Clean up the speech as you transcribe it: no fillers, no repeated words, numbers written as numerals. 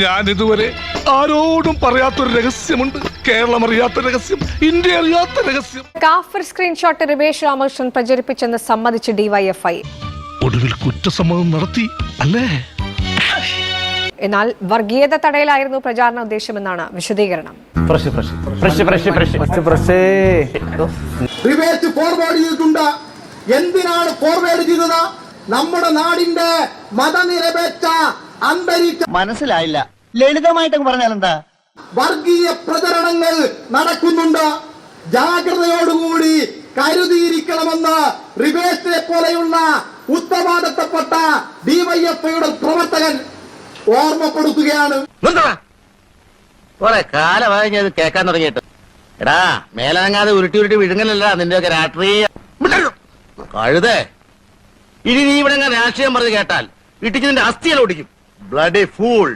ഞാൻ ഇതുവരെ ആരോടും പറയാത്തൊരു രഹസ്യമുണ്ട്. കേരളം അറിയാത്ത രഹസ്യം, ഇന്ത്യ അറിയാത്ത രഹസ്യം. കാഫർ സ്ക്രീൻഷോട്ട് റിവേഷ് രാമകൃഷ്ണൻ പ്രചരിപ്പിച്ചെന്ന് സമ്മതിച്ച് ഡിവൈഎഫ്ഐ. ഒടുവിൽ കുറ്റസമ്മതം നടത്തി അല്ലേ? എന്നാൽ വർഗീയത തടയലായിരുന്നു പ്രചാരണ ഉദ്ദേശമെന്നാണ് വിശദീകരണം. റിവേഴ്സ് ഫോർവേഡ് ചെയ്തിട്ടുണ്ട്. എന്തിനാണ് ഫോർവേഡ് ചെയ്തത്? നമ്മുടെ നാടിന്റെ മതനിരപേക്ഷ അന്തരീക്ഷം മനസ്സിലായില്ല. ലളിതമായിട്ട് പറഞ്ഞാലെന്താ? വർഗീയ പ്രചരണങ്ങൾ നടക്കുന്നുണ്ട്. ജാഗ്രതയോടുകൂടി കരുതിയിരിക്കണമെന്ന് റിവേഴ്സിനെ പോലെയുള്ള ഉത്തരവാദിത്തപ്പെട്ട ഡിവൈഎഫ്ഐയുടെ പ്രവർത്തകൻ ഓർമ്മപ്പെടുത്തുകയാണ്. കുറെ കാലമായി ഞാൻ കേൾക്കാൻ തുടങ്ങിയിട്ട്. എടാ, മേലനങ്ങാതെ ഉരുട്ടി വിഴുങ്ങലല്ല നിന്റെയൊക്കെ രാഷ്ട്രീയ കഴുതേ. ഇനി നീ ഇവിടെ രാഷ്ട്രീയം പറഞ്ഞ് കേട്ടാൽ ഇട്ടിച്ചതിന്റെ അസ്ഥിയിൽ ഓടിക്കും. Bloody fool.